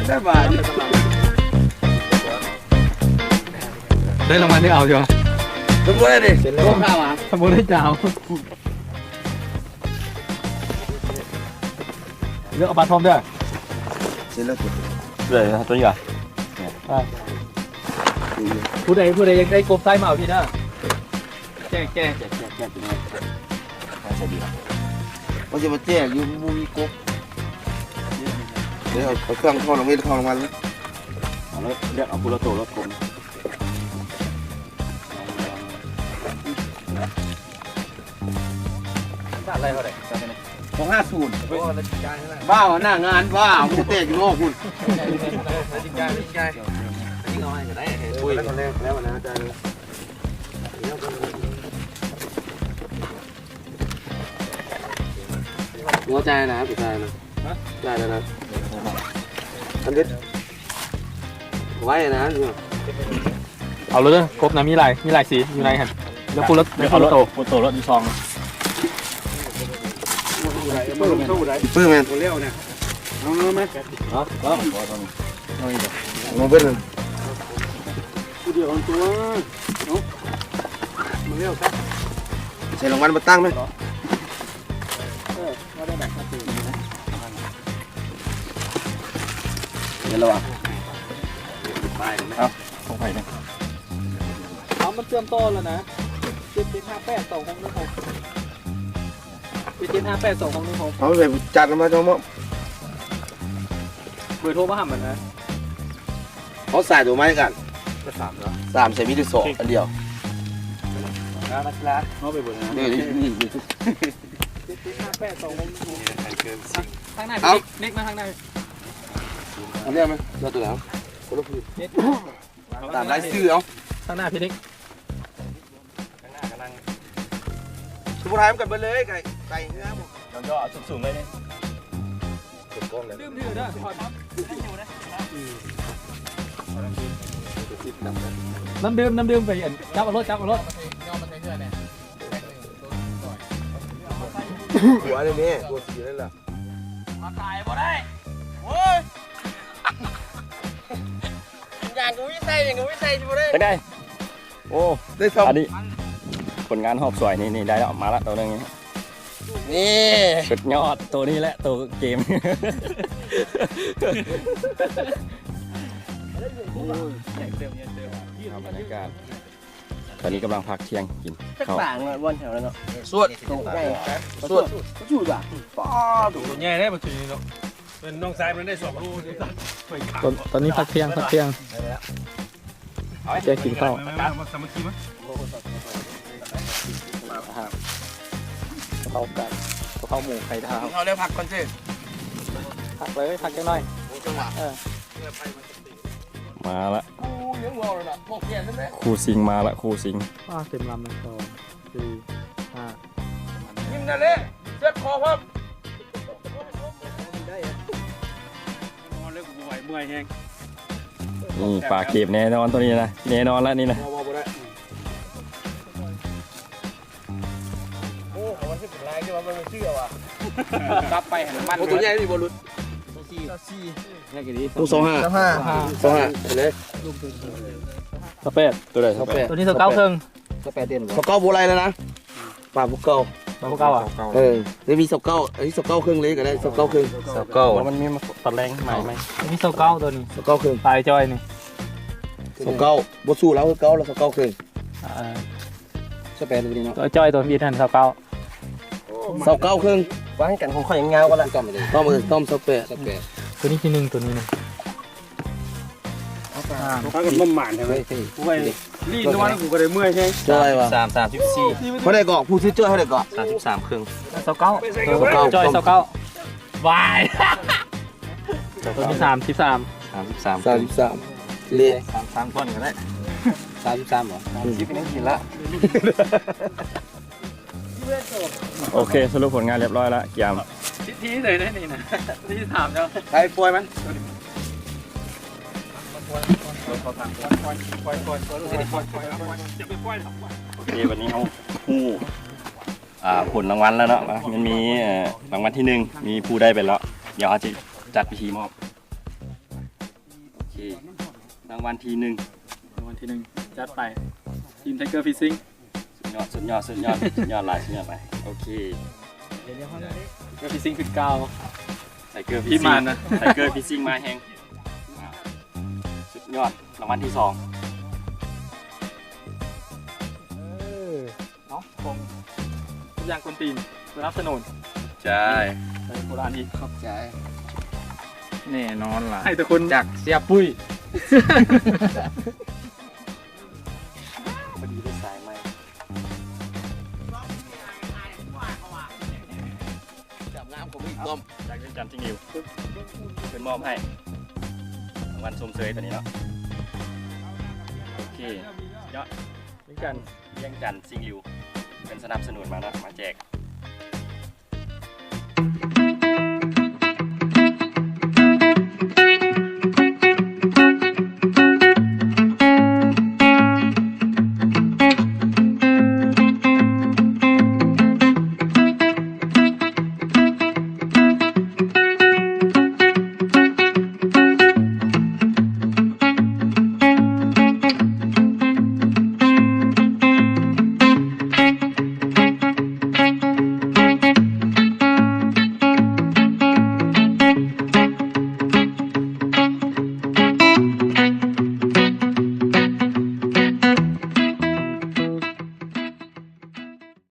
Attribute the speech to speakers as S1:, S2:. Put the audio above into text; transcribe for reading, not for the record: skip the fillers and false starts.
S1: ได้บาท
S2: ได้รางวัลที่เอาอยู่
S1: สมมติได้ดิร่วมข้าวอ่ะ
S2: สมมติได้จ้าวเลือกเอาปลาทอมด้วย
S1: เสร็จแล้ว
S2: เลยนะตัวนี้เหรอผู้ใดยังได้กบไส้มาเอาพี่นะแก้ตัวนี้
S1: ใช่ดีครับมันจะมาแจ้อยู่มูมีกบเดี๋ยวเอาเครื่องทอดลงไปทอดลงมาเลย
S2: เอาแล้วเรียกเอาบุรโตรถกลมอะไรเขาได้
S1: ของ50บ้าหน้างานบ้ามันจะเตะอยู่นอกคุณจริงใจจริงใจจริงเอาให้ก็ได้คุยแล้วแล้วนะอาจารย์หัวใจนะผู้ชายนะได้แล้วนะอันนี้ไว้นะ
S2: เอาเลยครบนะมีลายสีอยู่ในครับแล้วคุณรถรถอีซอง
S1: ปื้มแมนเลี้ยวเนี่ยเอาไหมมาเบิ้ลกูเดียวตัวมาเลี้ยวครับใส่รางวัลมาตั้งไหมเดี๋ยวระวังไป
S2: เอาของไผ่เนี่ยเอามันเชื่อมต่อแล้วนะ758 2 6 1 6 758 2 6 1 6
S1: เอาไปจัดมาจ้องมั้ง
S2: เบอร์โทรมาหามันนะ
S1: เขาใส่ตัวไม้กัน
S2: จะ3แล้ว
S1: 3ใส่มีที่2อันเดียว
S2: นะครับเอาไปเบอร์นะ
S1: นี่
S2: 758 2 6 1 6ทางไหนเอาเน็กมาทางไหน
S1: อันนี้ไหมเราตัวแล้วคนละพื้นตามไล่ซื้อเอา
S2: ทางหน้าพี่เน็ก
S1: สมุนไพรมันกันไปเลยไก่เนื้อหมด
S2: ย่อสูงๆเลยเนี่ยลืมถือด้วยน้ำดื่มไปจับเอารถ
S1: หัวเลยนี่ตัวสีนั่นแหละ
S3: มาตายบ่ได้โว้ยอย่างกูวิสัยบ่ได้
S2: ได้โอ้
S1: ได้สอง
S2: อันนี้ผลงานหอบสวยนี่ได้แล้วมาละตัวนึง
S3: นี่
S2: สุดยอดตัวนี้แหละตัวเกมบรรยากาศตอนนี้กำลังพักเที่ยงกิน
S3: ข้าวต่างวันแถวนั้นเนาะ
S1: สวดจู่จ้ะป้าดู
S4: ใหญ่ได้มาถึงนี่เนาะเป็นน้องสายมันได้2 ลูก
S2: ตอนนี้พักเที่ยงจะกินข้าว
S4: มาสามัคคีมั้ย
S2: ข้าวหมูไข่ดาว
S1: เขาเรียกผักก่อนสิ
S2: พักเลยพักแค่น้อยมาละครูสิงมาละครูสิงเต็มลำ1 2 4 5
S1: ยิ้มนั่นเลยเจ็บคอครับ
S4: เมื่อยแห้ง
S2: นี่ปลาเก็บแน่นอนตัวนี้นะแน่นอนแล้วนี่นะ
S3: โอ้มันคือเป็นลายที่ว่ามันเชื่อว่ะ
S1: กลับไปมันตัวใหญ่ที่บอลลุด
S2: ตัว25
S1: เลย
S2: 28ตัวไหน28ตัวนี้29ครึ่ง
S1: 28เดือน29โบราณแล้วนะปลาพวกเก่า
S2: อ่ะ
S1: จะมี29อันนี้29ครึ่งเลยก็ได้29ครึ่ง
S2: มันมีตัดแรงใหม่ไหมมี29ตัวนี้
S1: 29ครึ่ง
S2: ตายจอยนี่
S1: 29บ่สู้แล้ว29แล้ว29ครึ่ง28ตัวนี้เนาะ
S2: ตัวจอยตัวมีทัน29
S1: ครึ่ง
S3: วางกันของข่อยยังเงาก็ละ
S1: ต้ม28
S2: ตัวนี้ที่1ตัวนี้นะ
S4: ถ้ากันมั่มหมานใช่ไหมกูไปรีดนวลกูก็ได้เมื่อยใช่
S1: ใช่ป่ะ
S3: 34
S1: เขาได้เกาะผู้ซื้อเจ้าเขาได้เกาะ
S3: 33ครึ่ง
S2: 29จอย29วายตัวนี้33
S1: เละ
S3: 33คนก็ได้
S1: 33หรอ
S3: 30นี่กินละ
S2: โอเคสรุปผลงานเรียบร้อยแล้วเกี่ยม
S4: ที่เลยนะนี่นะที่ถามเจ้า
S1: ใครป่วยมั้ย
S2: โอเควันนี้เขาผู้ผลรางวัลแล้วเนาะมันมีรางวัลที่1มีผู้ได้ไปแล้วเดี๋ยวเขาจะจัดพิธีมอบ
S3: างวัลทีหนึ่ง
S2: รางวัลที่1จัดไปทีมไทเกอร์ฟิชซิ่ง
S3: สุดยอดหลายสุดยอดไปโอเค
S2: ไทเกอร์ฟิชซิ่งคือเก้า
S3: ไทเกอร์
S2: พี่มานนะ
S3: ไทเกอร์ฟิชซิ่งมาแฮงสุดยอดรางวัลที่2
S2: เนาะคงทุกอย่างคนตีนสนับสนุน
S3: ใช่
S2: ในโบราณอีก
S1: ขอบใจ
S3: แน่นอนล่ะ
S2: ให้แต่คน
S3: จากเสียปุ้ยพอดีได้สายไหมจากเรื่องจันทร์ที่นิวเป็นมอบให้รางวัลชมเชยตัวนี้เนาะโอเคยอด
S2: เหมือนกัน
S3: เลี้ยงจันทร์ซิงลิวเป็นสนับสนุนมาแล้วมาแจก